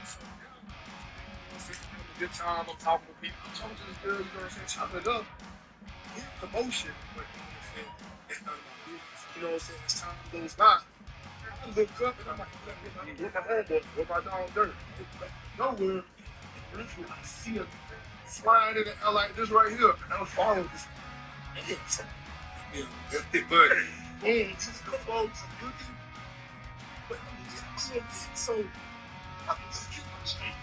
So now, I'm having a good time. I'm talking to people. I'm talking to this girl, you know what I'm saying? Chopping it up. Hear commotion, but you know what I'm saying? It's none of my business. You know what I'm saying? As time goes by, I look up and I'm like, where my homeboy? Where my dog Dirt? Nowhere. Literally, I see him flying in the air like this right here. And I'm following this. Yeah, but boom, just the folks looking. But so I can just keep my street.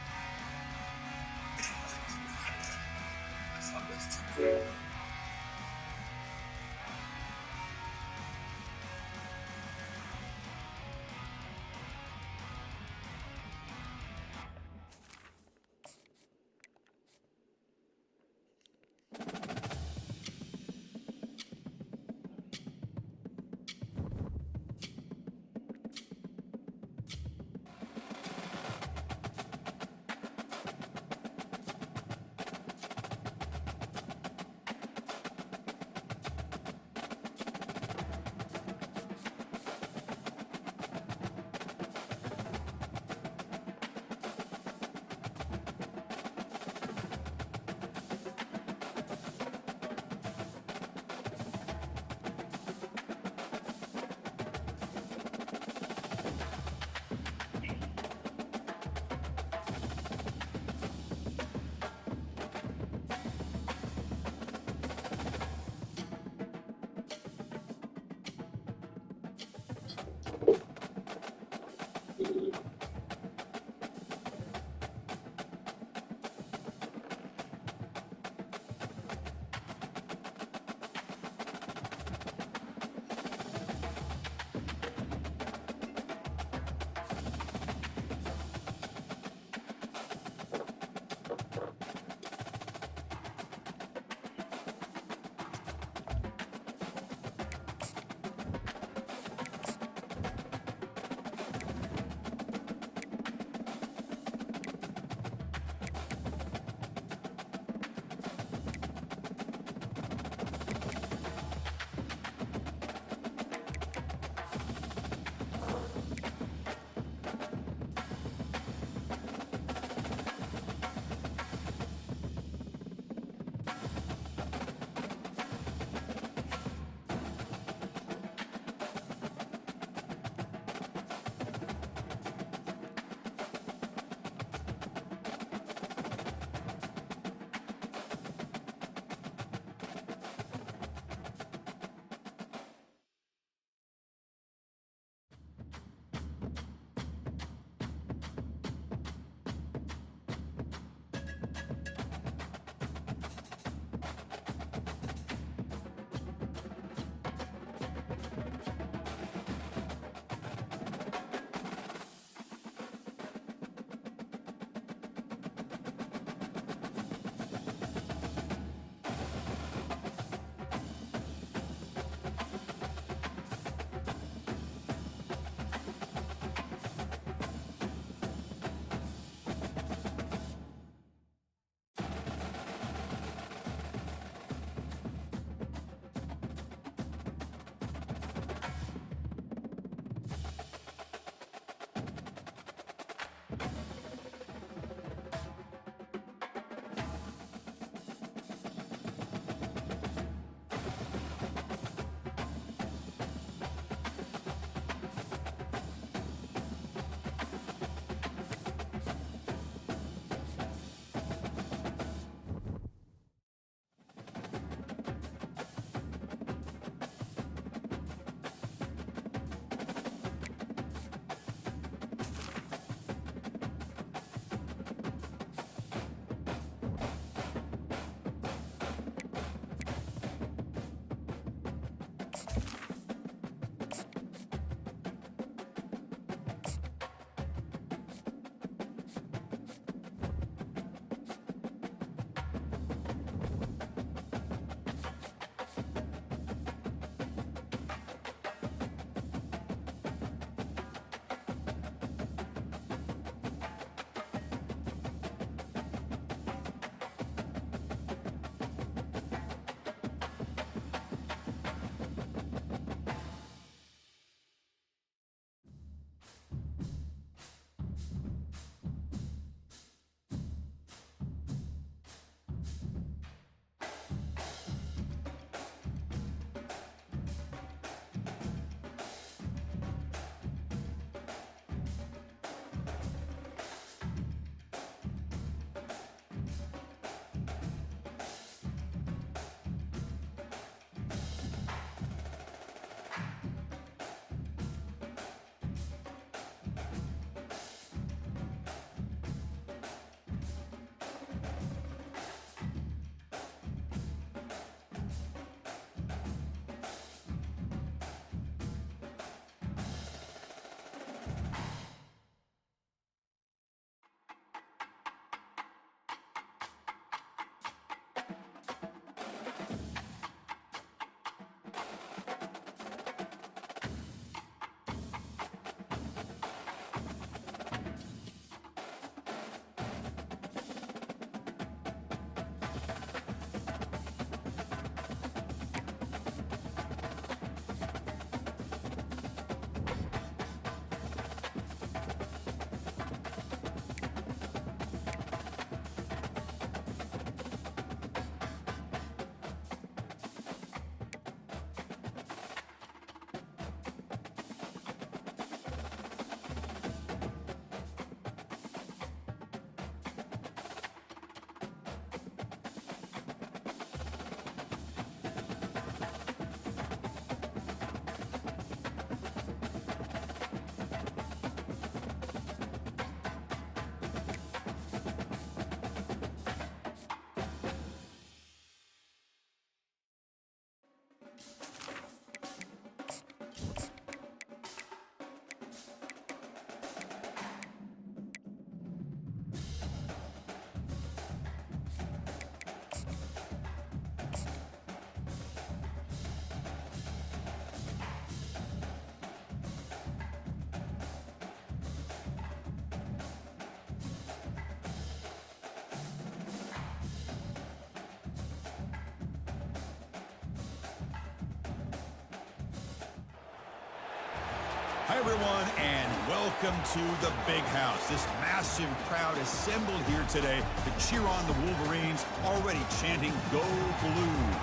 Hi, everyone, and welcome to the Big House. This massive crowd assembled here today to cheer on the Wolverines, already chanting, "Go Blue."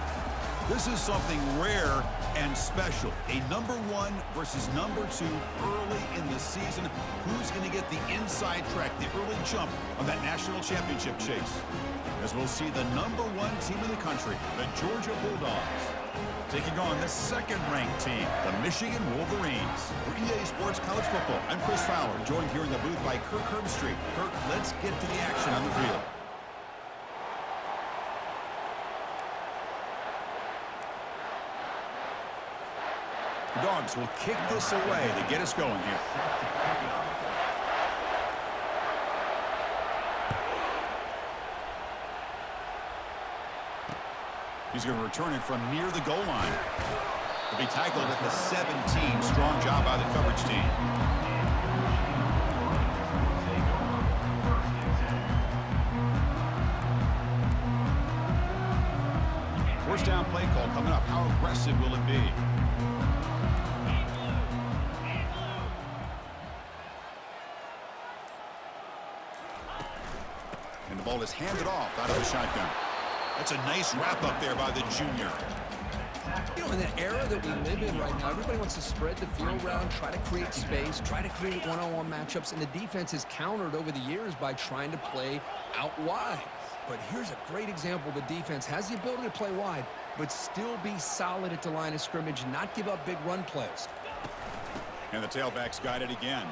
This is something rare and special. A #1 versus #2 early in the season. Who's going to get the inside track, the early jump on that national championship chase? As we'll see the #1 team in the country, the Georgia Bulldogs, taking on the second-ranked team, the Michigan Wolverines. For EA Sports College Football, I'm Chris Fowler, joined here in the booth by Kirk Herbstreit. Kirk, let's get to the action on the field. The Dogs will kick this away to get us going here. He's going to return it from near the goal line. He'll be tackled at the 17. Strong job by the coverage team. First down play call coming up. How aggressive will it be? And the ball is handed off out of the shotgun. That's a nice wrap up there by the junior. You know, in the era that we live in right now, everybody wants to spread the field around, try to create space, try to create one-on-one matchups, and the defense is countered over the years by trying to play out wide. But here's a great example. The defense has the ability to play wide, but still be solid at the line of scrimmage, not give up big run plays. And the tailback's got it again.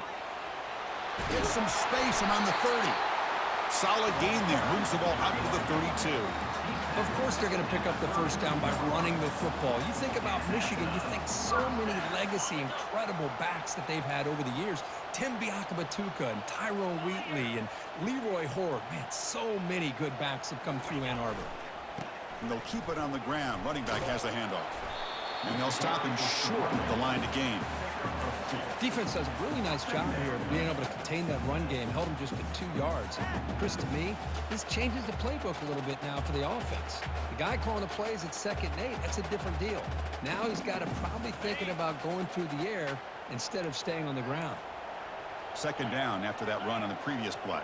Gets some space around the 30. Solid gain there. Moves the ball out to the 32. Of course they're going to pick up the first down by running the football. You think about Michigan, you think so many legacy, incredible backs that they've had over the years. Tim Biakabatuka and Tyrone Wheatley and Leroy Horde. Man, so many good backs have come through Ann Arbor. And they'll keep it on the ground. Running back has the handoff. And they'll stop him short of the line to gain. Defense does a really nice job here of being able to contain that run game. Held him just at 2 yards. Chris, to me, this changes the playbook a little bit now for the offense. The guy calling the plays at 2nd and 8, that's a different deal. Now he's got to probably thinking about going through the air instead of staying on the ground. Second down after that run on the previous play.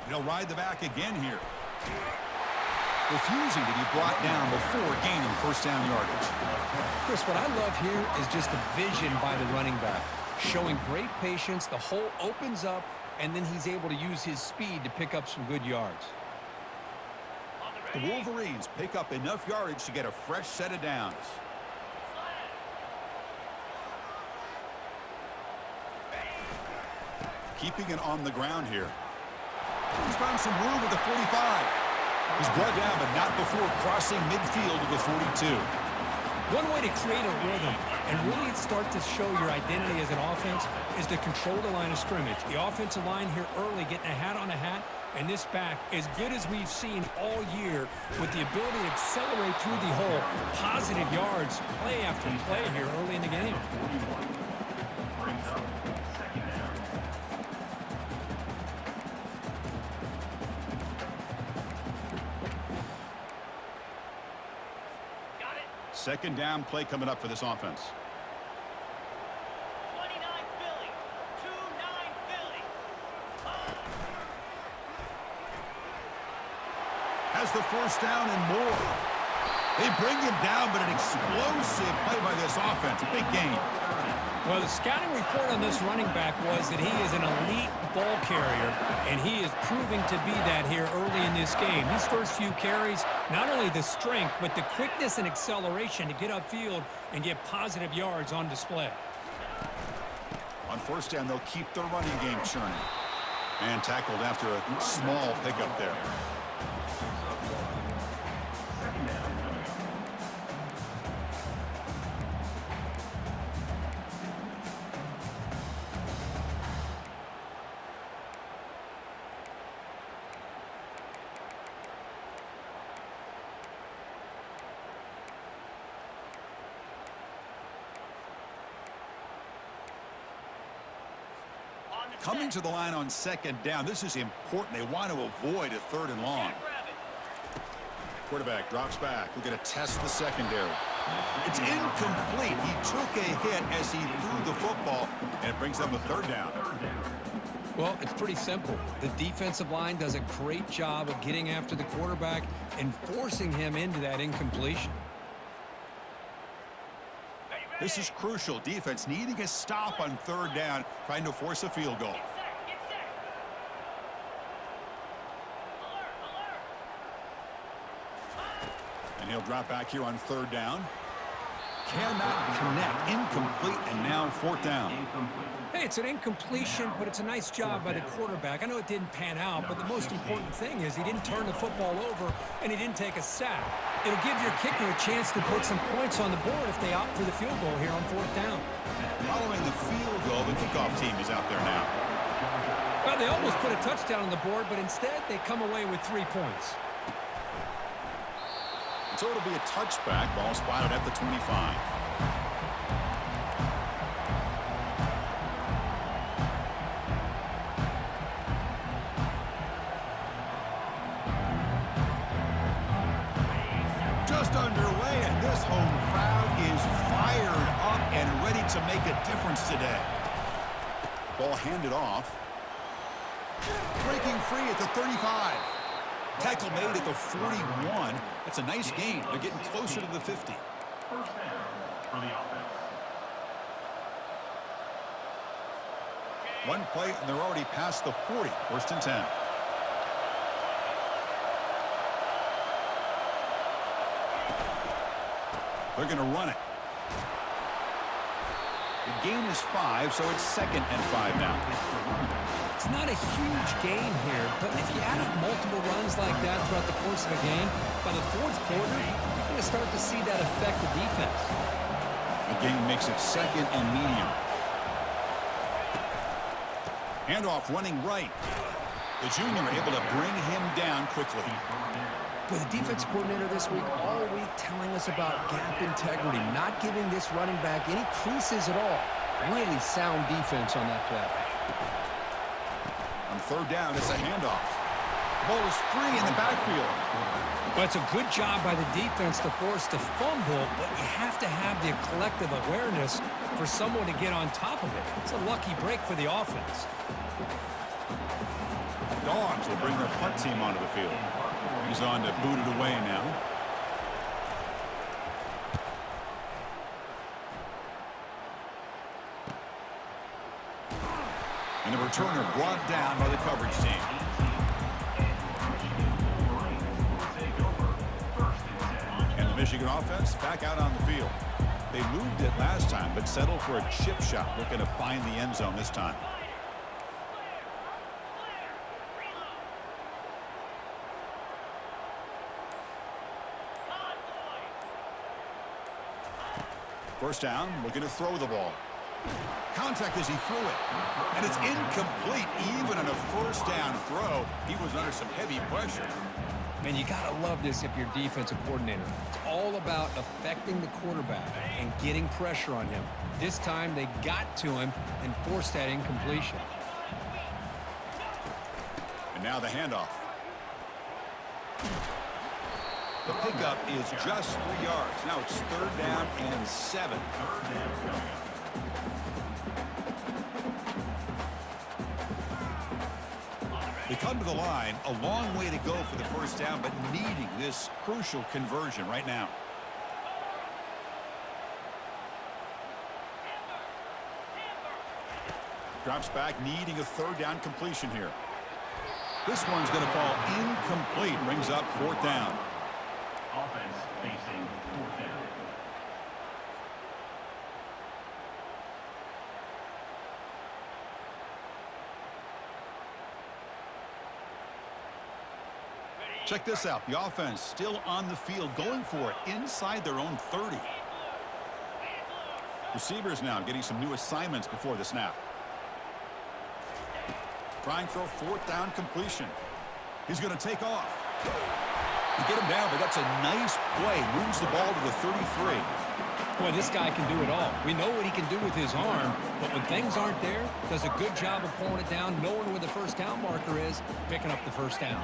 They'll ride the back again here. Refusing to be brought down before gaining first down yardage. Chris, what I love here is just the vision by the running back. Showing great patience, the hole opens up, and then he's able to use his speed to pick up some good yards. The Wolverines pick up enough yardage to get a fresh set of downs. Keeping it on the ground here. He's found some room at the 45. He's brought down, but not before crossing midfield to the 42. One way to create a rhythm and really start to show your identity as an offense is to control the line of scrimmage. The offensive line here early getting a hat on a hat, and this back, as good as we've seen all year, with the ability to accelerate through the hole, positive yards, play after play here early in the game. Second down play coming up for this offense. 29 Philly, 2-9 Philly. Has the first down and more. They bring him down, but an explosive play by this offense. Big gain. Well, the scouting report on this running back was that he is an elite ball carrier, and he is proving to be that here early in this game. These first few carries, not only the strength, but the quickness and acceleration to get upfield and get positive yards on display. On first down, they'll keep their running game churning. And tackled after a small pickup there. Coming to the line on second down. This is important. They want to avoid a 3rd and long. Quarterback drops back. We're going to test the secondary. It's incomplete. He took a hit as he threw the football, and it brings up a third down. Well, it's pretty simple. The defensive line does a great job of getting after the quarterback and forcing him into that incompletion. This is crucial. Defense needing a stop on third down, trying to force a field goal. Get set. Alert. And he'll drop back here on third down. Cannot connect. Incomplete, and now fourth down. Hey, it's an incompletion, but it's a nice job by the quarterback. I know it didn't pan out, but the most important thing is he didn't turn the football over and he didn't take a sack. It'll give your kicker a chance to put some points on the board if they opt for the field goal here on fourth down. Following the field goal, the kickoff team is out there now. Well, they almost put a touchdown on the board, but instead they come away with 3 points. So it'll be a touchback. Ball spotted at the 25. Just underway, and this home crowd is fired up and ready to make a difference today. Ball handed off. Breaking free at the 35. Tackle made at the 41. That's a nice gain. They're getting closer to the 50. First down for the offense. One play, and they're already past the 40. First and 10. They're going to run it. The gain is 5, so it's 2nd and 5 now. It's not a huge gain here, but if you add up multiple runs like that throughout the course of a game, by the fourth quarter, you're going to start to see that affect the defense. The gain makes it 2nd and medium. Handoff running right. The junior able to bring him down quickly. With the defense coordinator this week, all week telling us about gap integrity, not giving this running back any creases at all. Really sound defense on that play. On third down, it's a handoff. The ball is free in the backfield. Well, it's a good job by the defense to force the fumble, but you have to have the collective awareness for someone to get on top of it. It's a lucky break for the offense. The Dogs will bring their punt team onto the field. He's on to boot it away now. And the returner brought down by the coverage team. And the Michigan offense back out on the field. They moved it last time, but settled for a chip shot, looking to find the end zone this time. First down, looking to throw the ball. Contact as he threw it. And it's incomplete. Even on a first down throw, he was under some heavy pressure. And you got to love this if you're defensive coordinator. It's all about affecting the quarterback and getting pressure on him. This time they got to him and forced that incompletion. And now the handoff. The pickup is just 3 yards. Now it's third down and 7. They come to the line, a long way to go for the first down, but needing this crucial conversion right now. Drops back, needing a third down completion here. This one's going to fall incomplete. Brings up fourth down. Offense facing fourth down. Check this out. The offense still on the field, going for it inside their own 30. Receivers now getting some new assignments before the snap. Trying for a fourth down completion. He's going to take off. You get him down, but that's a nice play. Moves the ball to the 33. Boy, this guy can do it all. We know what he can do with his arm, but when things aren't there, does a good job of pulling it down, knowing where the first down marker is, picking up the first down.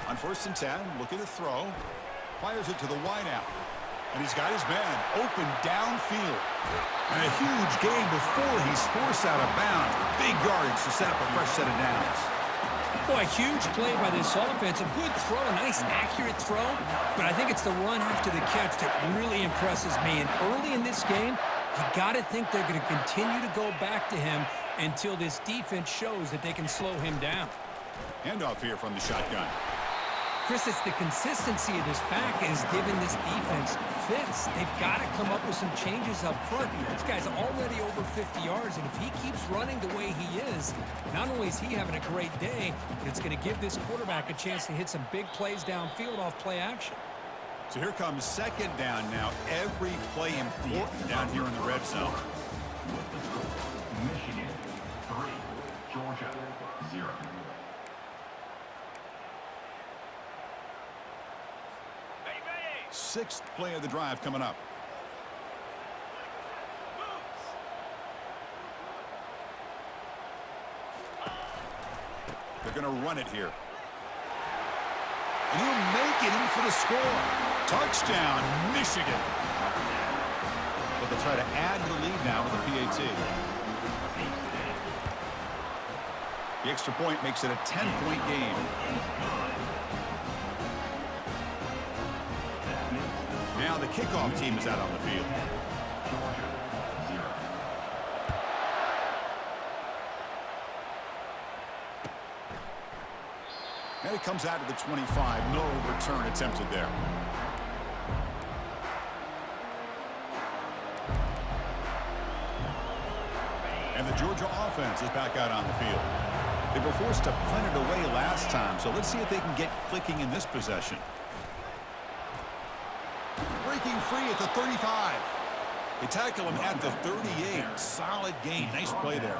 On 1st and 10, looking to throw. Fires it to the wideout. And he's got his man open downfield. And a huge gain before he's forced out of bounds. Big yardage to set up a fresh set of downs. Boy, huge play by this offense. A good throw, a nice accurate throw. But I think it's the run after the catch that really impresses me. And early in this game, you got to think they're going to continue to go back to him until this defense shows that they can slow him down. Handoff here from the shotgun. Chris, it's the consistency of this back is giving this defense fits. They've got to come up with some changes up front. This guy's already over 50 yards, and if he keeps running the way he is, not only is he having a great day, but it's going to give this quarterback a chance to hit some big plays downfield off play action. So here comes 2nd down now. Every play important down here in the red zone. Michigan 3, Georgia 0. 6th play of the drive coming up. They're going to run it here. And he'll make it in for the score. Touchdown, Michigan. But they'll try to add to the lead now with the PAT. The extra point makes it a 10-point game. Now the kickoff team is out on the field. And it comes out to the 25. No return attempted there. And the Georgia offense is back out on the field. They were forced to punt it away last time, so let's see if they can get clicking in this possession. Breaking free at the 35. They tackle him at the 38. Solid gain. Nice play there.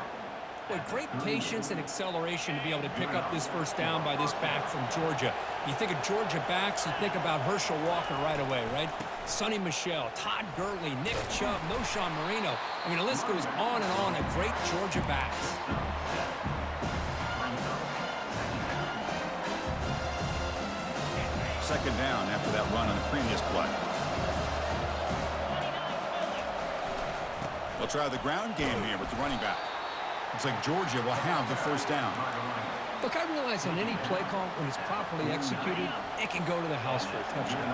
Boy, great patience and acceleration to be able to pick up this first down by this back from Georgia. You think of Georgia backs, you think about Herschel Walker right away, right? Sonny Michel, Todd Gurley, Nick Chubb, Knowshon Moreno. I mean, the list goes on and on of great Georgia backs. Second down after that run on the previous play. They'll try the ground game here with the running back. Looks like Georgia will have the first down. Look, I realize on any play call, when it's properly executed, it can go to the house for a touchdown.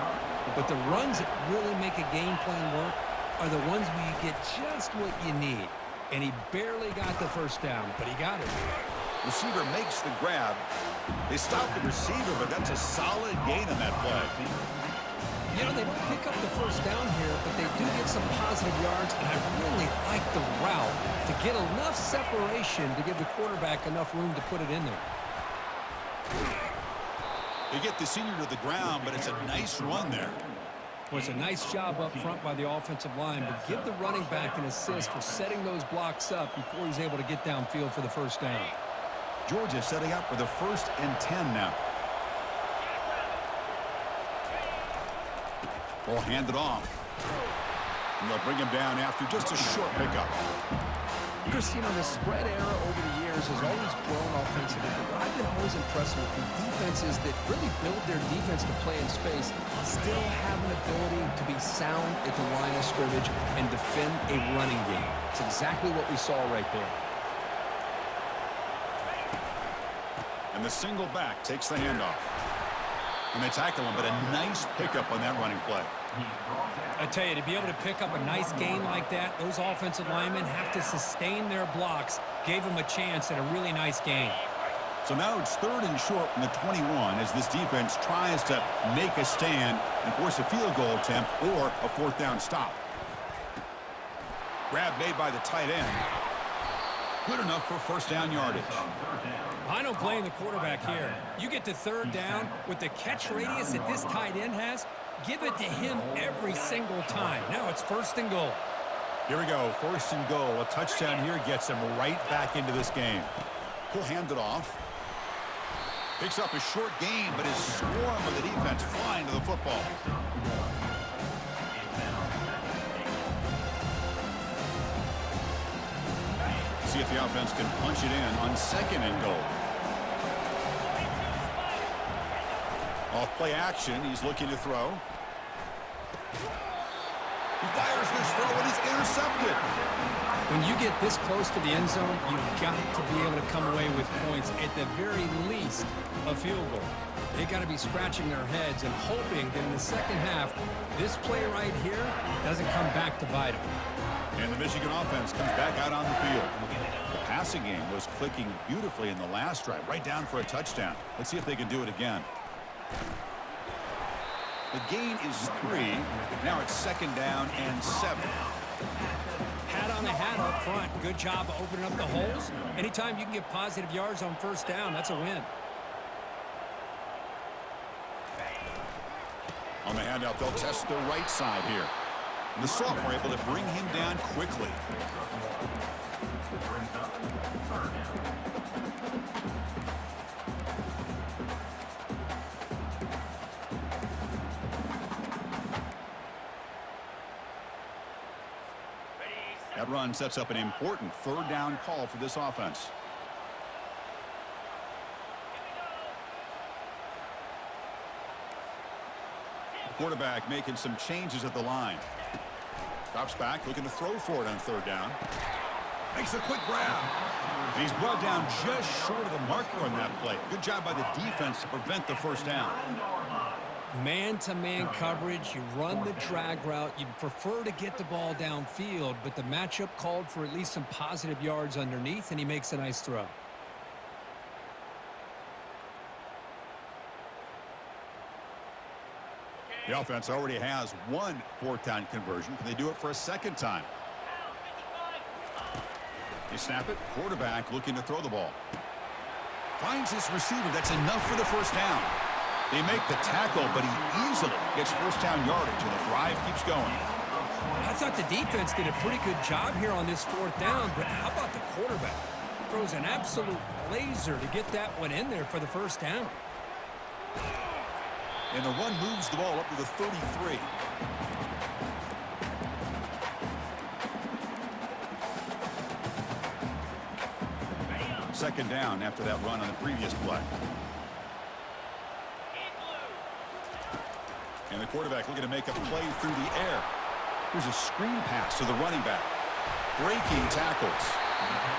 But the runs that really make a game plan work are the ones where you get just what you need. And he barely got the first down, but he got it. Receiver makes the grab. They stop the receiver, but that's a solid gain on that play. You know, they don't pick up the first down here, but they do get some positive yards, and I really like the route to get enough separation to give the quarterback enough room to put it in there. They get the senior to the ground, but it's a nice run there. Well, it's a nice job up front by the offensive line, but give the running back an assist for setting those blocks up before he's able to get downfield for the first down. Georgia setting up for the 1st and 10 now. Ball handed off. And they'll bring him down after just a short pickup. Chris, you know, the spread era over the years has always grown offensively, but what I've been always impressed with defenses that really build their defense to play in space still have an ability to be sound at the line of scrimmage and defend a running game. It's exactly what we saw right there. And the single back takes the handoff. And they tackle him, but a nice pickup on that running play. I tell you, to be able to pick up a nice gain like that, those offensive linemen have to sustain their blocks. Gave them a chance at a really nice gain. So now it's 3rd and short from the 21 as this defense tries to make a stand and force a field goal attempt or a 4th down stop. Grab made by the tight end. Good enough for first down yardage. I don't blame the quarterback here. You get to 3rd down with the catch radius that this tight end has, give it to him every single time. Now it's 1st and goal. Here we go, 1st and goal. A touchdown here gets him right back into this game. He'll hand it off. Picks up a short gain, but his swarm of the defense flying to the football. See if the offense can punch it in on 2nd and goal. Off play action, he's looking to throw. He fires this throw and it's intercepted. When you get this close to the end zone, you've got to be able to come away with points, at the very least a field goal. They got to be scratching their heads and hoping that in the second half, this play right here doesn't come back to bite them. And the Michigan offense comes back out on the field. The passing game was clicking beautifully in the last drive, right down for a touchdown. Let's see if they can do it again. The gain is 3. Now it's 2nd down and 7. Hat on the hat up front. Good job of opening up the holes. Anytime you can get positive yards on first down, that's a win. On the handout, they'll test the right side here. And the sophomore able to bring him down quickly. Brings up 3rd down. That run sets up an important 3rd down call for this offense. The quarterback making some changes at the line. Drops back, looking to throw for it on 3rd down. Makes a quick grab. And he's brought down just short of the marker on that play. Good job by the defense to prevent the 1st down. Man-to-man coverage, you run the drag route. You'd prefer to get the ball downfield, but the matchup called for at least some positive yards underneath, and he makes a nice throw. The offense already has 1 4th down conversion. Can they do it for a 2nd time? They snap it. Quarterback looking to throw the ball. Finds his receiver. That's enough for the 1st down. They make the tackle, but he easily gets 1st down yardage, and the drive keeps going. I thought the defense did a pretty good job here on this 4th down, but how about the quarterback? Throws an absolute laser to get that one in there for the 1st down. And the run moves the ball up to the 33. Second down after that run on the previous play. And the quarterback looking to make a play through the air. Here's a screen pass to the running back. Breaking tackles.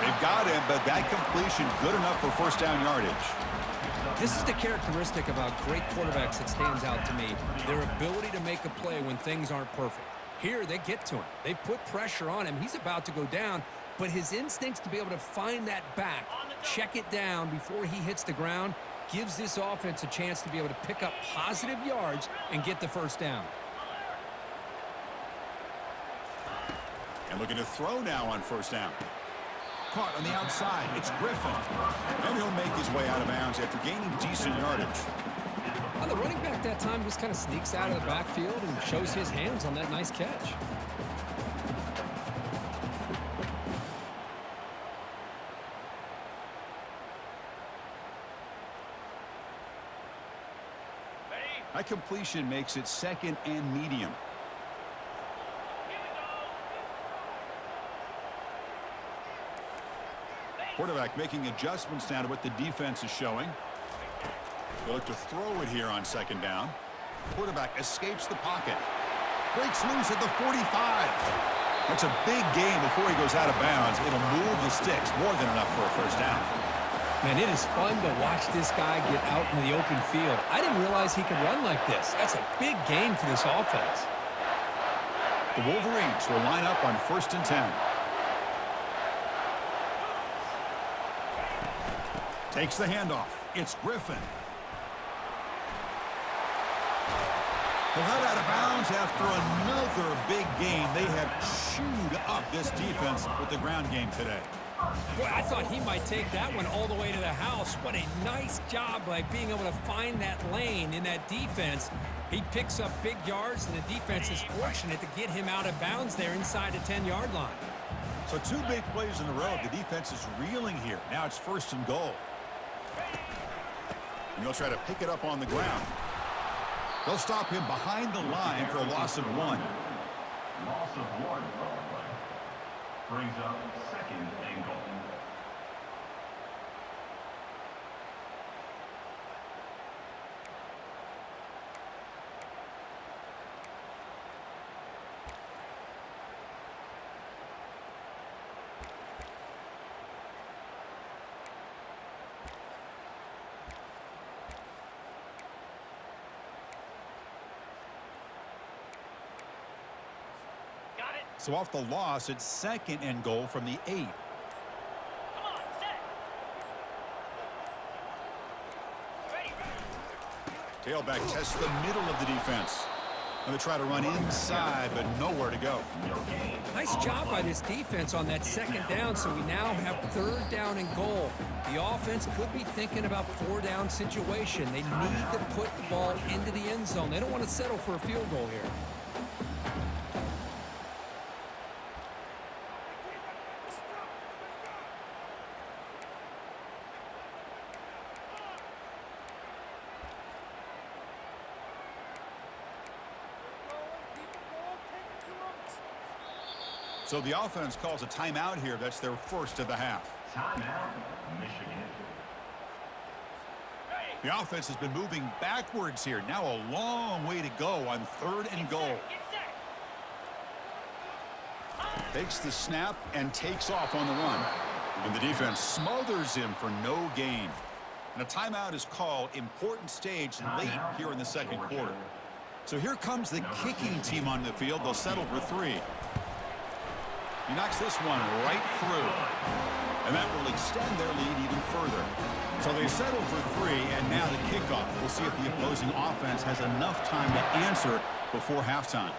They've got him, but that completion good enough for 1st down yardage. This is the characteristic about great quarterbacks that stands out to me. Their ability to make a play when things aren't perfect. Here, they get to him. They put pressure on him. He's about to go down, but his instincts to be able to find that back, check it down before he hits the ground, gives this offense a chance to be able to pick up positive yards and get the 1st down. And looking to throw now on 1st down. Caught on the outside. It's Griffin. And he'll make his way out of bounds after gaining decent yardage. The running back that time just kind of sneaks out of the backfield and shows his hands on that nice catch. That completion makes it 2nd and medium. Quarterback making adjustments now to what the defense is showing. They look to throw it here on 2nd down. Quarterback escapes the pocket. Breaks loose at the 45. That's a big gain before he goes out of bounds. It'll move the sticks more than enough for a 1st down. Man, it is fun to watch this guy get out in the open field. I didn't realize he could run like this. That's a big gain for this offense. The Wolverines will line up on 1st and 10. Takes the handoff. It's Griffin. They'll head out of bounds after another big game. They have chewed up this defense with the ground game today. Boy, I thought he might take that one all the way to the house. What a nice job by being able to find that lane in that defense. He picks up big yards, and the defense is fortunate to get him out of bounds there inside the 10-yard line. So 2 big plays in a row. The defense is reeling here. Now it's 1st and goal. And they'll try to pick it up on the ground. They'll stop him behind the line for a loss of 1. Loss of 1 play. Brings up 2nd and goal. So off the loss, it's 2nd and goal from the 8. Come on, set. Ready, ready. Tailback tests the middle of the defense. And they try to run inside, but nowhere to go. Nice job by this defense on that 2nd down, so we now have 3rd down and goal. The offense could be thinking about 4-down situation. They need to put the ball into the end zone. They don't want to settle for a field goal here. So the offense calls a timeout here. That's their first of the half. Timeout, Michigan. The offense has been moving backwards here. Now a long way to go on 3rd and goal. Get set. Takes the snap and takes off on the run. And the defense smothers him for no gain. And a timeout is called. Important stage late here in the 2nd quarter. So here comes the kicking team on the field. They'll settle for 3. He knocks this one right through. And that will extend their lead even further. So they settle for 3, and now the kickoff. We'll see if the opposing offense has enough time to answer before halftime.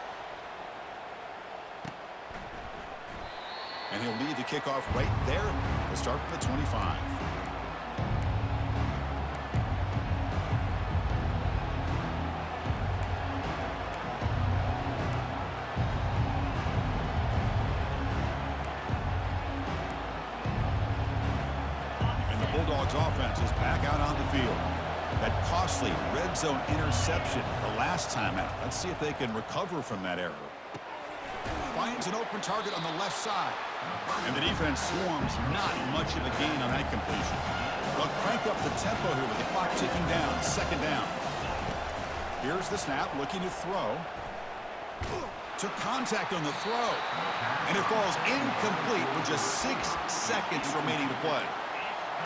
And he'll lead the kickoff right there to start from the 25. Bulldogs offense is back out on the field. That costly red zone interception the last time out. Let's see if they can recover from that error. Finds an open target on the left side. And the defense swarms not much of a gain on that completion. They'll crank up the tempo here with the clock ticking down. 2nd down. Here's the snap, looking to throw. Took contact on the throw. And it falls incomplete with just 6 seconds remaining to play.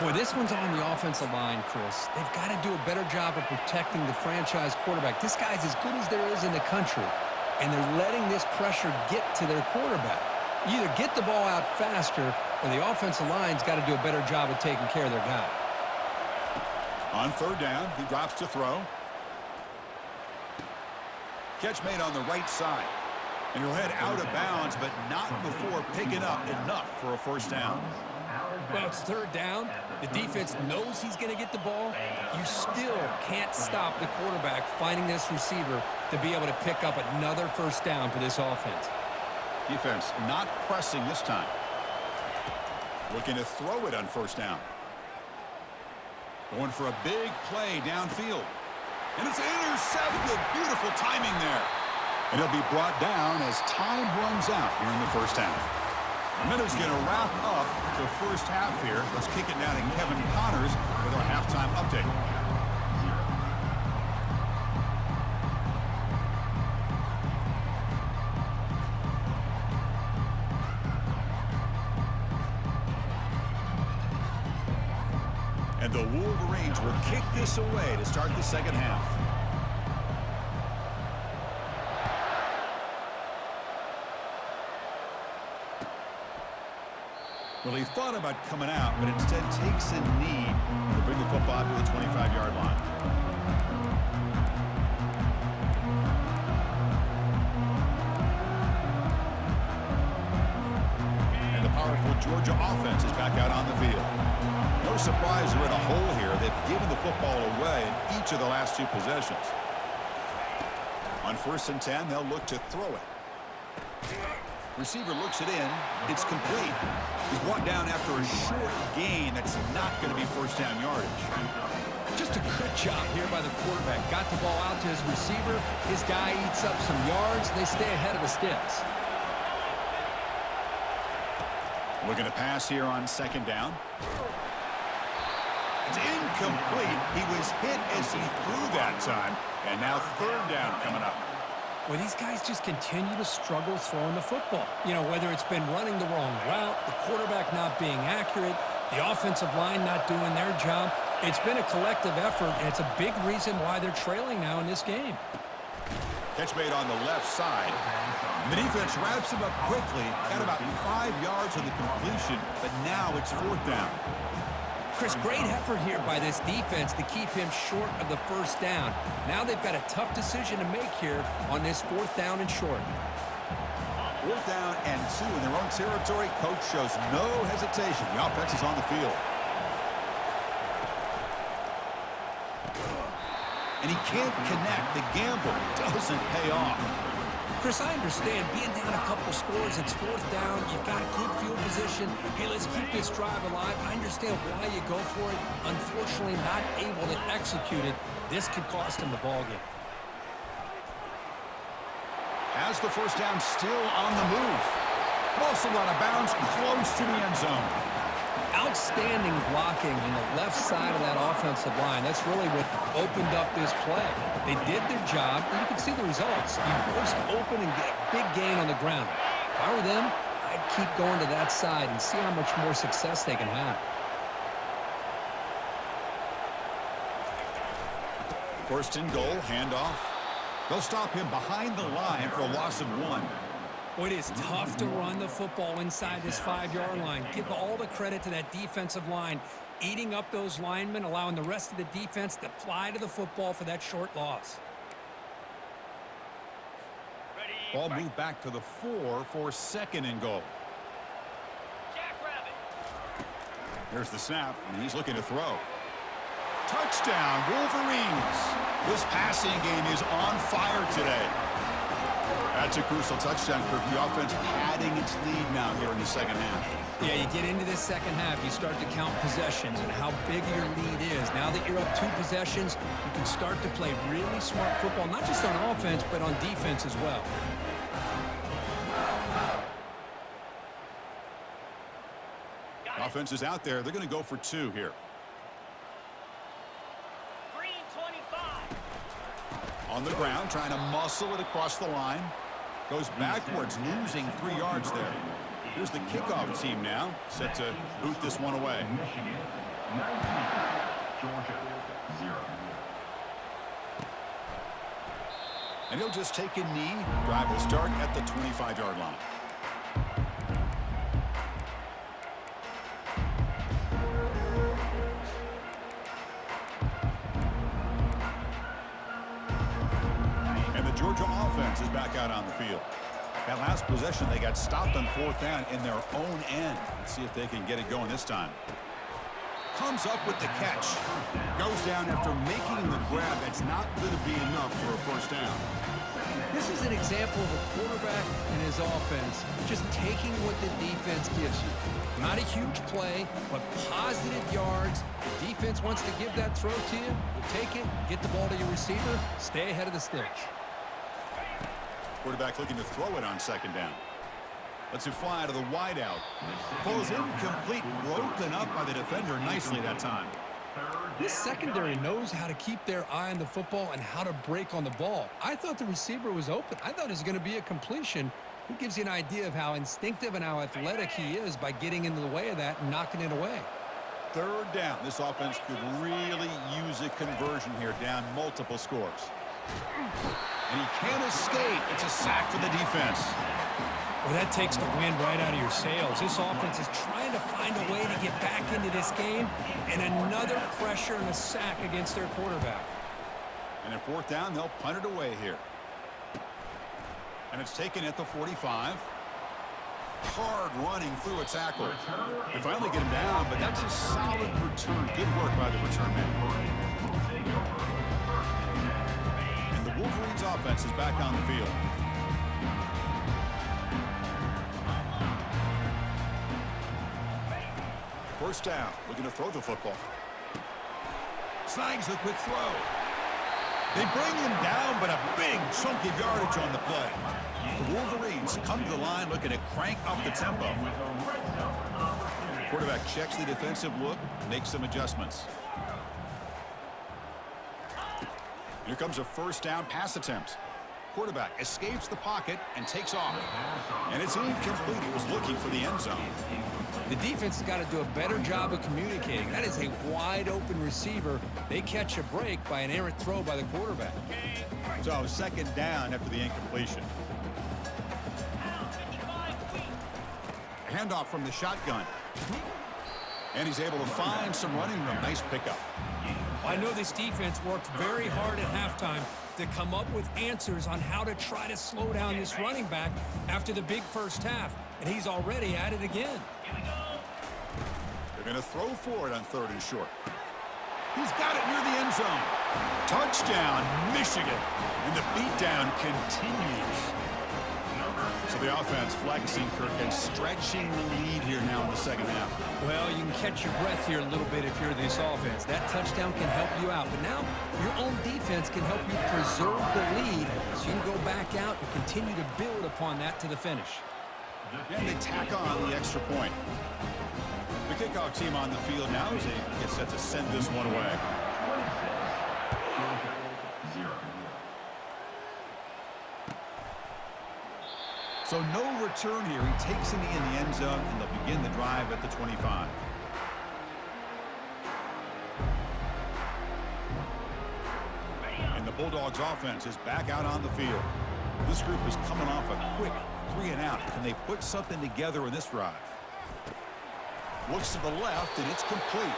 Boy, this one's on the offensive line, Chris. They've got to do a better job of protecting the franchise quarterback. This guy's as good as there is in the country, and they're letting this pressure get to their quarterback. You either get the ball out faster, or the offensive line's got to do a better job of taking care of their guy. On 3rd down, he drops to throw. Catch made on the right side. And he'll head out of bounds, but not before picking up enough for a 1st down. Well, it's 3rd down. The defense knows he's going to get the ball. You still can't stop the quarterback finding this receiver to be able to pick up another 1st down for this offense. Defense not pressing this time. Looking to throw it on 1st down. Going for a big play downfield. And it's intercepted. Beautiful timing there. And he'll be brought down as time runs out here in the 1st half. And then it's going to wrap up the 1st half here. Let's kick it down to Kevin Connors with our halftime update. And the Wolverines will kick this away to start the 2nd half. Well, he thought about coming out, but instead takes a knee to bring the football to the 25-yard line. And the powerful Georgia offense is back out on the field. No surprise they're in a hole here. They've given the football away in each of the last 2 possessions. On 1st and 10, they'll look to throw it. Receiver looks it in. It's complete. He's brought down after a short gain. That's not going to be 1st down yardage. Just a good job here by the quarterback. Got the ball out to his receiver. His guy eats up some yards. They stay ahead of the sticks. Looking to pass here on 2nd down. It's incomplete. He was hit as he threw that time. And now 3rd down coming up. Well, these guys just continue to struggle throwing the football. You know, whether it's been running the wrong route, the quarterback not being accurate, the offensive line not doing their job. It's been a collective effort, and it's a big reason why they're trailing now in this game. Catch made on the left side. And the defense wraps him up quickly. Got about 5 yards on the completion, but now it's 4th down. Chris, great effort here by this defense to keep him short of the 1st down. Now they've got a tough decision to make here on this 4th down and short. 4th down and 2 in their own territory. Coach shows no hesitation. The offense is on the field. And he can't connect. The gamble doesn't pay off. Chris, I understand being down a couple scores, it's 4th down, you've got good field position. Hey, let's keep this drive alive. I understand why you go for it. Unfortunately, not able to execute it. This could cost him the ball game. Has the 1st down still on the move. Muscle out of bounds, close to the end zone. Outstanding blocking on the left side of that offensive line. That's really what opened up this play. They did their job, and you can see the results. You burst open and get a big gain on the ground. If I were them, I'd keep going to that side and see how much more success they can have. 1st and goal, handoff. They'll stop him behind the line for a loss of 1. Boy, it is tough to run the football inside this 5-yard line. Give all the credit to that defensive line, eating up those linemen, allowing the rest of the defense to fly to the football for that short loss. Ready, Ball moved back to the 4 for 2nd and goal. Jackrabbit. Here's the snap, and he's looking to throw. Touchdown, Wolverines. This passing game is on fire today. That's a crucial touchdown, Kirk. The offense padding its lead now here in the 2nd half. Yeah, you get into this 2nd half, you start to count possessions and how big your lead is. Now that you're up 2 possessions, you can start to play really smart football, not just on offense, but on defense as well. Offense is out there. They're going to go for 2 here. Green 25. On the ground, trying to muscle it across the line. Goes backwards, losing 3 yards there. Here's the kickoff team now, set to boot this one away. Michigan, 19. Georgia, 0. And he'll just take a knee. Drive will start at the 25-yard line. And the Georgia offense is back out on the field. That last possession, they got stopped on 4th down in their own end. Let's see if they can get it going this time. Comes up with the catch. Goes down after making the grab. That's not going to be enough for a 1st down. This is an example of a quarterback and his offense just taking what the defense gives you. Not a huge play, but positive yards. The defense wants to give that throw to you. You take it, get the ball to your receiver, stay ahead of the sticks. Quarterback looking to throw it on 2nd down. Lets it fly to the wideout. Falls incomplete, broken up by the defender nicely that time. This secondary knows how to keep their eye on the football and how to break on the ball. I thought the receiver was open. I thought it was going to be a completion. He gives you an idea of how instinctive and how athletic he is by getting into the way of that and knocking it away. 3rd down. This offense could really use a conversion here, down multiple scores. And he can't escape. It's a sack for the defense. Well, that takes the wind right out of your sails. This offense is trying to find a way to get back into this game, and another pressure and a sack against their quarterback. And at 4th down, they'll punt it away here. And it's taken at the 45. Hard running through a tackle. They finally get him down, but that's a solid return. Good work by the return man. And the Wolverines offense is back on the field. First down, looking to throw the football. Snags the quick throw. They bring him down, but a big chunk of yardage on the play. The Wolverines come to the line looking to crank up the tempo. Quarterback checks the defensive look, makes some adjustments. Here comes a 1st down pass attempt. Quarterback escapes the pocket and takes off. And it's incomplete. He was looking for the end zone. The defense has got to do a better job of communicating. That is a wide open receiver. They catch a break by an errant throw by the quarterback. So second down after the incompletion. Now 55 feet. Handoff from the shotgun. And he's able to find some running room. Nice pickup. I know this defense worked very hard at halftime to come up with answers on how to try to slow down this running back after the big first half. And he's already at it again. Here we go. They're going to throw for it on 3rd and short. He's got it near the end zone. Touchdown, Michigan. And the beatdown continues. So the offense flexing, Kirk, and stretching the lead here now in the second half. Well, you can catch your breath here a little bit if you're this offense. That touchdown can help you out. But now your own defense can help you preserve the lead so you can go back out and continue to build upon that to the finish. And they tack on the extra point. The kickoff team on the field now as they get set to send this one away. 0. So no return here. He takes it in the end zone, and they'll begin the drive at the 25. And the Bulldogs offense is back out on the field. This group is coming off a quick 3-and-out. Can they put something together in this drive? Looks to the left, and it's complete.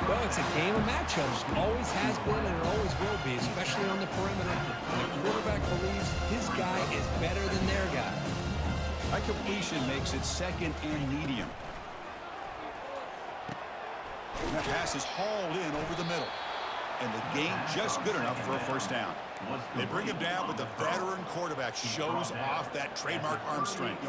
Well, it's a game of matchups. Always has been and it always will be, especially on the perimeter. And the quarterback believes his guy is better than their guy. That completion makes it 2nd and medium. And that pass is hauled in over the middle. And the gain just good enough for a first down. They bring him down, but the veteran quarterback shows off that trademark arm strength.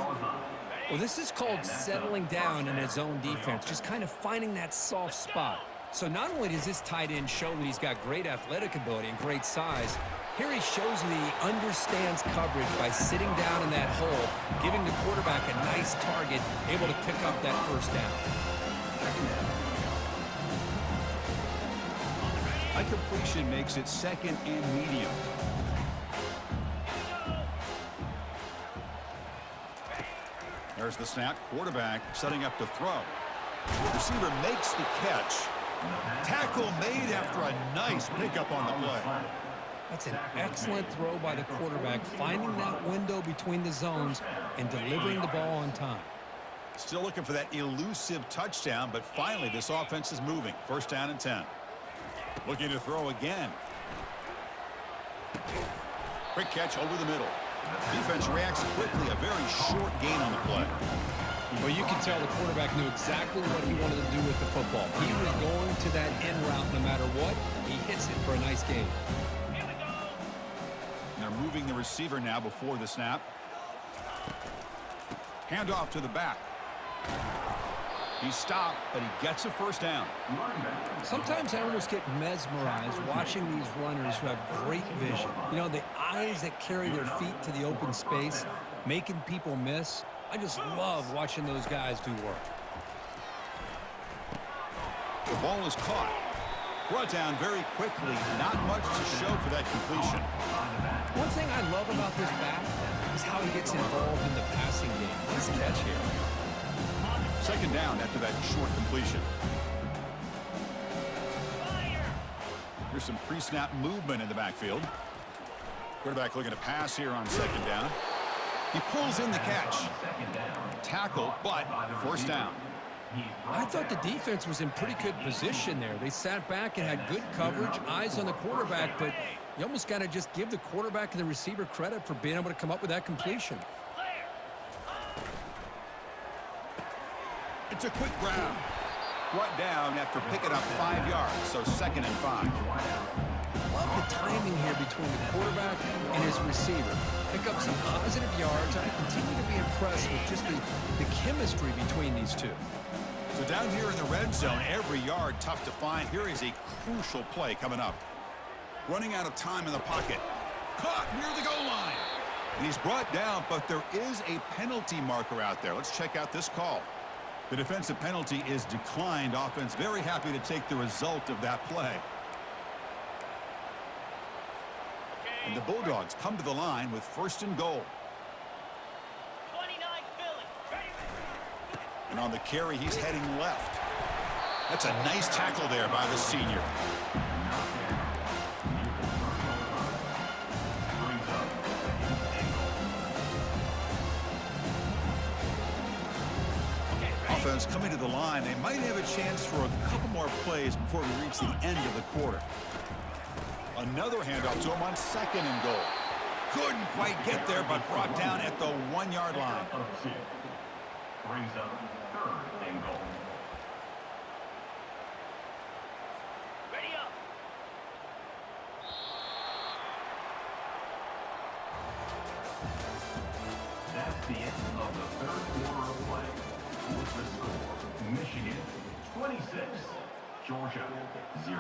Well, this is called settling down in his own defense, just kind of finding that soft spot. So not only does this tight end show that he's got great athletic ability and great size, here he shows that he understands coverage by sitting down in that hole, giving the quarterback a nice target, able to pick up that first down. That completion makes it 2nd and medium. There's the snap. Quarterback setting up to throw. Receiver makes the catch. Tackle made after a nice pickup on the play. That's an excellent throw by the quarterback, finding that window between the zones and delivering the ball on time. Still looking for that elusive touchdown, but finally this offense is moving. 1st down and 10. Looking to throw again. Quick catch over the middle. Defense reacts quickly. A very short gain on the play. Well, you can tell the quarterback knew exactly what he wanted to do with the football. He was going to that end route no matter what. He hits it for a nice gain. Here we go. And they're moving the receiver now before the snap. Handoff to the back. He stopped, but he gets a first down. Sometimes I almost get mesmerized watching these runners who have great vision. You know, the eyes that carry their feet to the open space, making people miss. I just love watching those guys do work. The ball is caught. Brought down very quickly. Not much to show for that completion. One thing I love about this back is how he gets involved in the passing game. Nice catch here. 2nd down after that short completion. Here's some pre-snap movement in the backfield. Quarterback looking to pass here on 2nd down. He pulls in the catch. Tackle, but 1st down. I thought the defense was in pretty good position there. They sat back and had good coverage, eyes on the quarterback, but you almost got to just give the quarterback and the receiver credit for being able to come up with that completion. It's a quick grab. Brought down after picking up 5 yards, so 2nd and 5. Love the timing here between the quarterback and his receiver. Pick up some positive yards, and I continue to be impressed with just the chemistry between these two. So down here in the red zone, every yard tough to find. Here is a crucial play coming up. Running out of time in the pocket. Caught near the goal line. And he's brought down, but there is a penalty marker out there. Let's check out this call. The defensive penalty is declined. Offense very happy to take the result of that play. And the Bulldogs come to the line with 1st and goal. 29 Philly. Ready. And on the carry, he's heading left. That's a nice tackle there by the senior. offense coming to the line. They might have a chance for a couple more plays before we reach the end of the quarter. Another handoff to him on 2nd and goal. Couldn't quite get there, but brought down at the 1-yard line. Of 2. Brings up 3rd and goal. Ready up. That's the end of the 3rd quarter of play. With the score, Michigan 26, Georgia 0.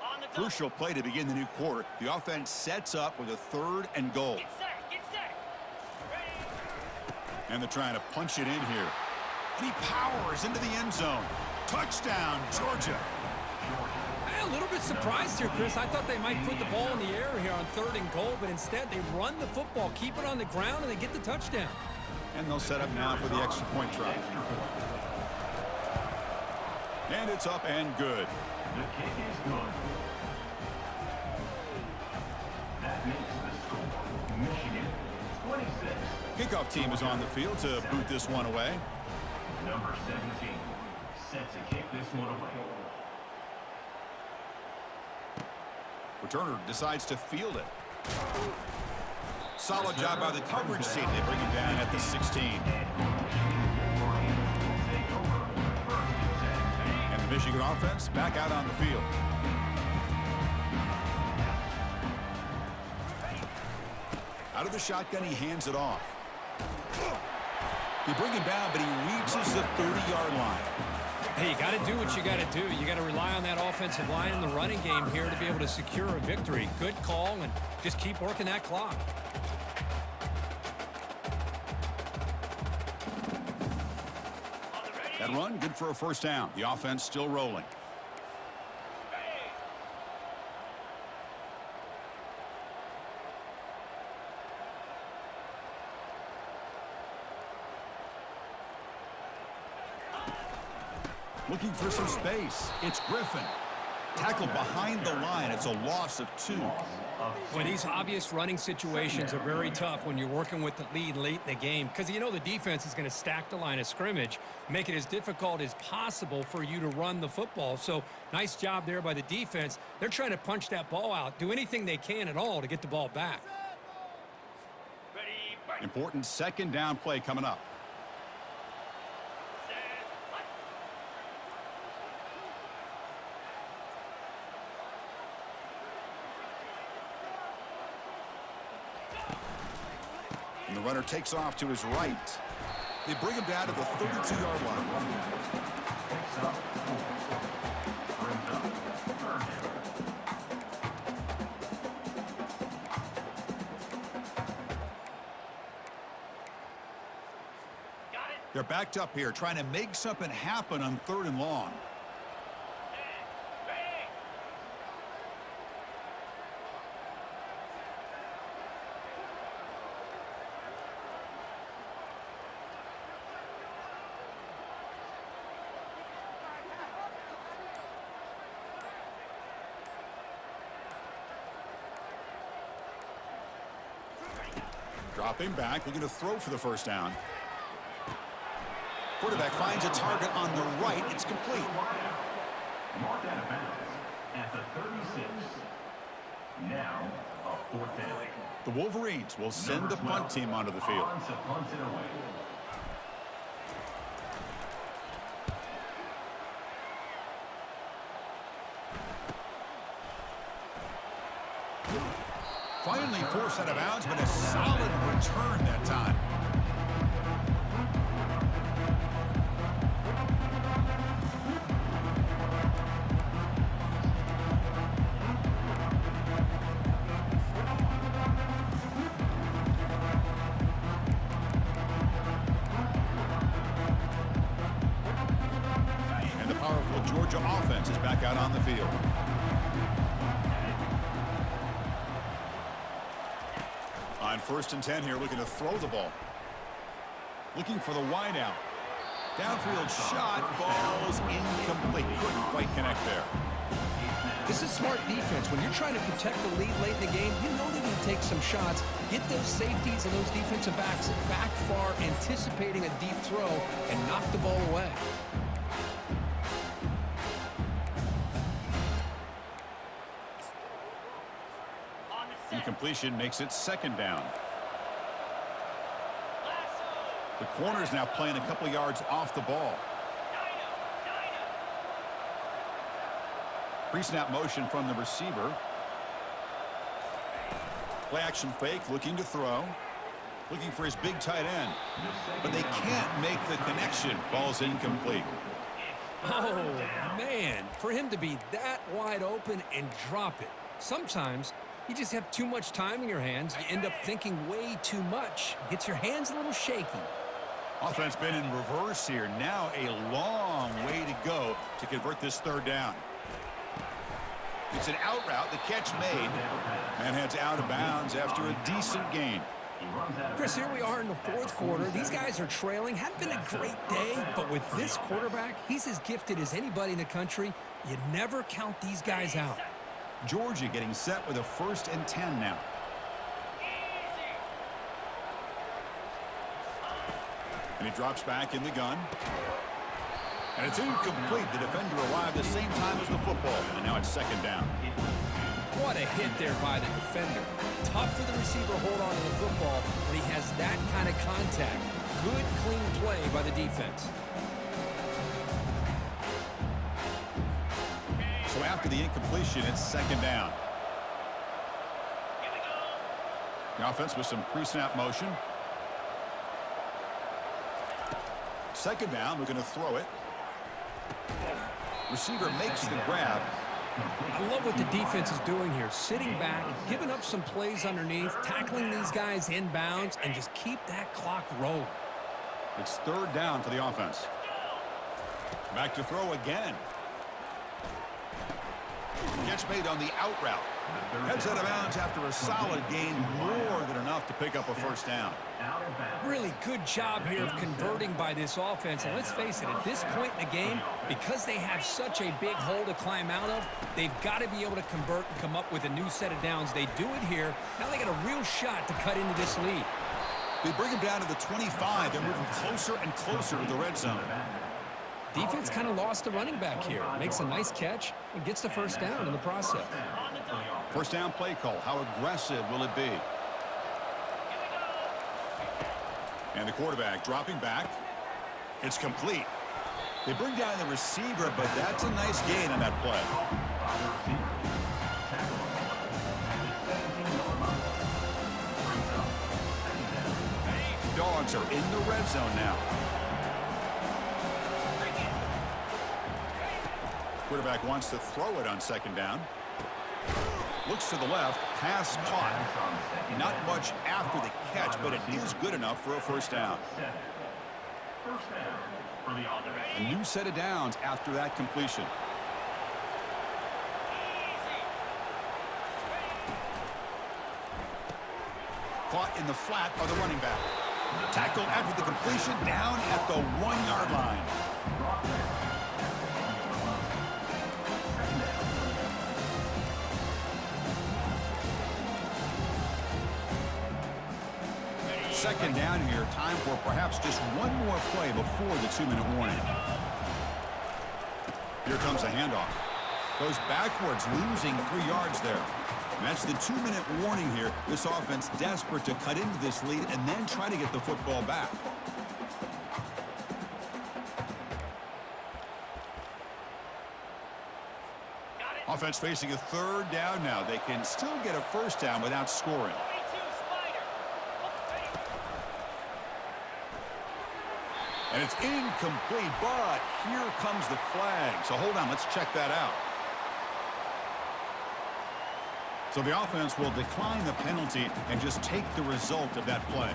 On the double. Crucial play to begin the new quarter. The offense sets up with a 3rd and goal. Get set. Get set. Ready. And they're trying to punch it in here. And he powers into the end zone. Touchdown, Georgia. A little bit surprised here, Chris. I thought they might put the ball in the air here on 3rd and goal, but instead they run the football, keep it on the ground, and they get the touchdown. And they'll set up now for the extra point try. And it's up and good. The kick is good. That makes the score Michigan 26. Kickoff team is on the field to boot this one away. Number 17 set to kick this one away. Returner decides to field it. Solid job by the coverage team. They bring him down at the 16. And the Michigan offense back out on the field. Out of the shotgun, he hands it off. They bring him down, but he reaches the 30-yard line. Hey, you got to do what you got to do. You got to rely on that offensive line in the running game here to be able to secure a victory. Good call, and just keep working that clock. That run, good for a first down. The offense still rolling. Looking for some space. It's Griffin. Tackled behind the line. It's a loss of 2. Well, these obvious running situations are very tough when you're working with the lead late in the game because you know the defense is going to stack the line of scrimmage, make it as difficult as possible for you to run the football. So nice job there by the defense. They're trying to punch that ball out, do anything they can at all to get the ball back. Ready. Break. Important 2nd down play coming up. Set. Fight. And the runner takes off to his right. They bring him down to the 32-yard line. Picks up 4. Brings up 3rd down. Got it. They're backed up here, trying to make something happen on 3rd and long. Set. Ready. Dropping back, looking to throw for the first down. Quarterback finds a target on the right. It's complete. Marked out of bounds at the 36. Now a 4th down. The Wolverines will send the punt team onto the field. On to punt it away. Finally forced out of bounds, but a solid return that time. And the powerful Georgia offense is back out on the field. On 1st and 10 here, looking to throw the ball. Looking for the wide out. Downfield shot falls incomplete. Couldn't quite connect there. This is smart defense. When you're trying to protect the lead late in the game, you know they're going to take some shots, get those safeties and those defensive backs back far, anticipating a deep throw, and knock the ball away. Incompletion makes it second down. The corner's now playing a couple yards off the ball. Pre-snap motion from the receiver. Play action fake, looking to throw. Looking for his big tight end. But they can't make the connection. Ball's incomplete. Oh, man. For him to be that wide open and drop it. Sometimes you just have too much time in your hands. You end up thinking way too much. Gets your hands a little shaky. Offense been in reverse here. Now a long way to go to convert this third down. It's an out route. The catch made. And heads out of bounds after a decent gain. Chris, here we are in the fourth quarter. These guys are trailing. Hadn't been a great day, but with this quarterback, he's as gifted as anybody in the country. You never count these guys out. Georgia getting set with a 1st and 10 now. And he drops back in the gun. And it's incomplete. The defender arrived the same time as the football. And now it's second down. What a hit there by the defender. Tough for the receiver to hold on to the football when he has that kind of contact. Good, clean play by the defense. So after the incompletion, it's second down. The offense with some pre-snap motion. Second down, we're going to throw it. Receiver makes the grab. I love what the defense is doing here. Sitting back, giving up some plays underneath, tackling these guys inbounds, and just keep that clock rolling. It's third down for the offense. Back to throw again. Catch made on the out route. Heads out of bounds after a solid gain, more than enough to pick up a first down. Really good job here of converting by this offense. And let's face it, at this point in the game, because they have such a big hole to climb out of, they've got to be able to convert and come up with a new set of downs. They do it here. Now they got a real shot to cut into this lead. They bring him down to the 25. They're moving closer and closer to the red zone. Defense kind of lost the running back here. Makes a nice catch and gets the first down in the process. First down play call. How aggressive will it be? And the quarterback dropping back. It's complete. They bring down the receiver, but that's a nice gain on that play. Dogs are in the red zone now. Quarterback wants to throw it on second down. Looks to the left. Pass caught. Not much after the catch, but it is good enough for a first down. A new set of downs after that completion. Caught in the flat by the running back. Tackled after the completion, down at the 1-yard line. Second down here. Time for perhaps just one more play before the 2-minute warning. Here comes a handoff. Goes backwards, losing 3 yards there. And that's the 2-minute warning here. This offense desperate to cut into this lead and then try to get the football back. Offense facing a third down now. They can still get a first down without scoring. And it's incomplete, but here comes the flag. So hold on, let's check that out. So the offense will decline the penalty and just take the result of that play.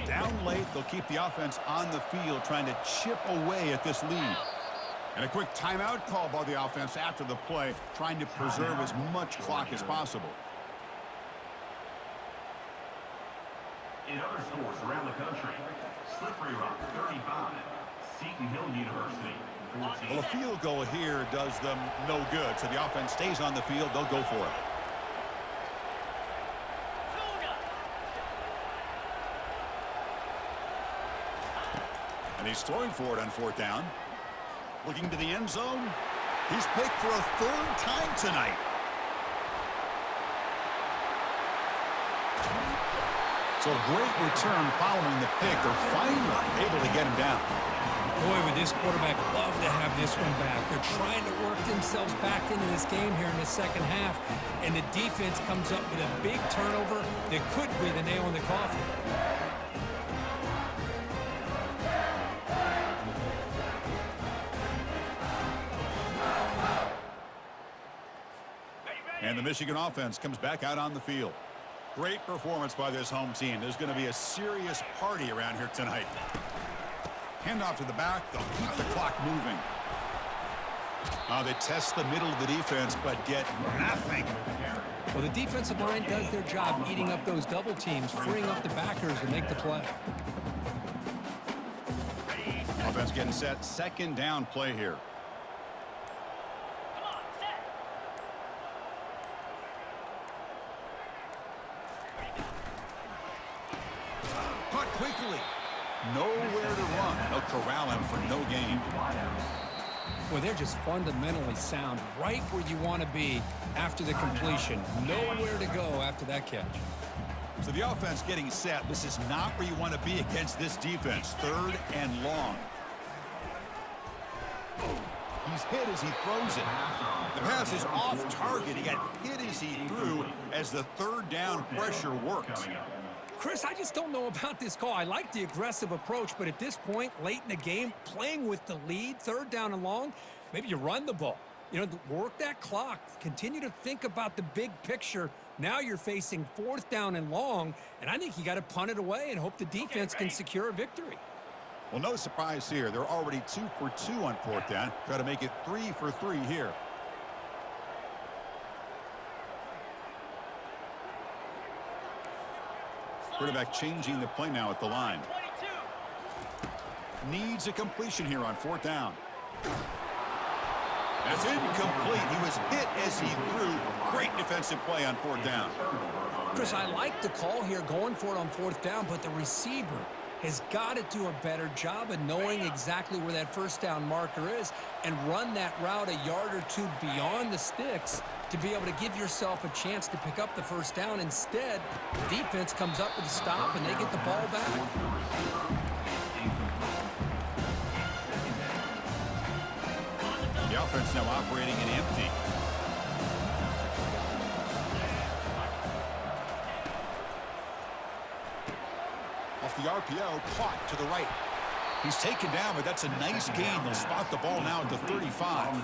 Down late, they'll keep the offense on the field trying to chip away at this lead. And a quick timeout call by the offense after the play, trying to preserve as much clock as possible. In other sports around the country, Seton Hill University. 14. Well, a field goal here does them no good, so the offense stays on the field. They'll go for it. And he's throwing for it on 4th down. Looking to the end zone. He's picked for a 3rd time tonight. So a great return following the pick. They're finally able to get him down. Boy, would this quarterback love to have this one back. They're trying to work themselves back into this game here in the second half, and the defense comes up with a big turnover that could be the nail in the coffin. And the Michigan offense comes back out on the field. Great performance by this home team. There's going to be a serious party around here tonight. Handoff to the back. They'll keep the clock moving. They test the middle of the defense, but get nothing. Well, the defensive line does their job eating up those double teams, freeing up the backers to make the play. Offense getting set. 2nd down play here. Come on, set. Caught quickly. Nowhere to run. They'll corral him for no gain. Well, they're just fundamentally sound, right where you want to be after the completion. Nowhere to go after that catch. So the offense getting set. This is not where you want to be against this defense. 3rd and long. He's hit as he throws it. The pass is off target. He got hit as he threw as the 3rd down pressure worked. Chris, I just don't know about this call. I like the aggressive approach, but at this point, late in the game, playing with the lead, 3rd down and long, maybe you run the ball. You know, work that clock. Continue to think about the big picture. Now you're facing 4th down and long, and I think you got to punt it away and hope the defense can secure a victory. Well, no surprise here. They're already 2 for 2 on 4th down. Try to make it 3 for 3 here. Quarterback changing the play now at the line. 22. Needs a completion here on 4th down. That's incomplete. He was hit as he threw. Great defensive play on 4th down. Chris, I like the call here going for it on 4th down, but the receiver has got to do a better job of knowing exactly where that 1st down marker is and run that route a yard or 2 beyond the sticks to be able to give yourself a chance to pick up the 1st down. Instead, the defense comes up with a stop and they get the ball back. The offense now operating in empty. Off the RPO, caught to the right. He's taken down, but that's a nice gain. They'll spot the ball now at the 35.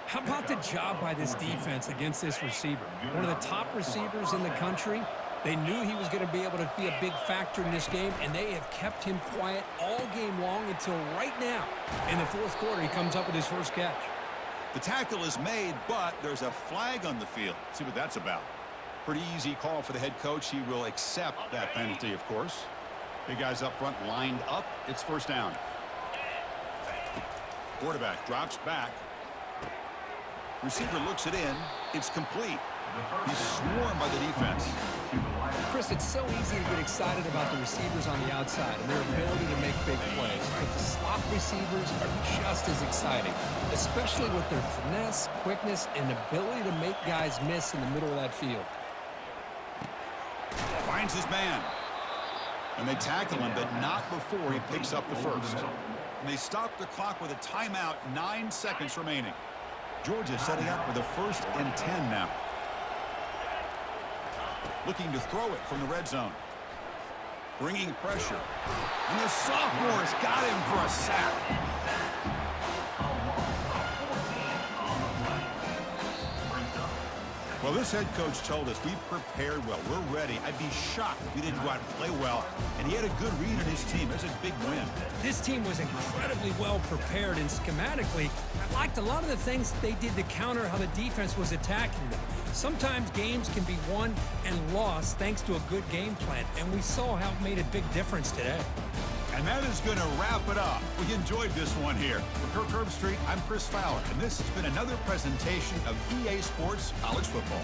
How about the job by this defense against this receiver? One of the top receivers in the country. They knew he was going to be able to be a big factor in this game, and they have kept him quiet all game long until right now. In the 4th quarter, he comes up with his first catch. The tackle is made, but there's a flag on the field. Let's see what that's about. Pretty easy call for the head coach. He will accept that penalty, of course. Big guys up front lined up. It's 1st down. Quarterback drops back. Receiver looks it in. It's complete. He's swarmed by the defense. Chris, it's so easy to get excited about the receivers on the outside and their ability to make big plays, but the slot receivers are just as exciting, especially with their finesse, quickness, and ability to make guys miss in the middle of that field. Finds his man. And they tackle him, but not before he picks up the 1st. And they stop the clock with a timeout, 9 seconds remaining. Georgia setting up with a 1st and 10 now. Looking to throw it from the red zone. Bringing pressure. And the sophomore's got him for a sack. Well, this head coach told us we prepared well. We're ready. I'd be shocked if we didn't go out and play well. And he had a good read on his team. That's a big win. This team was incredibly well prepared, and schematically, I liked a lot of the things they did to counter how the defense was attacking them. Sometimes games can be won and lost thanks to a good game plan, and we saw how it made a big difference today. And that is going to wrap it up. We enjoyed this one here. For Kirk Herbstreit, I'm Chris Fowler, and this has been another presentation of EA Sports College Football.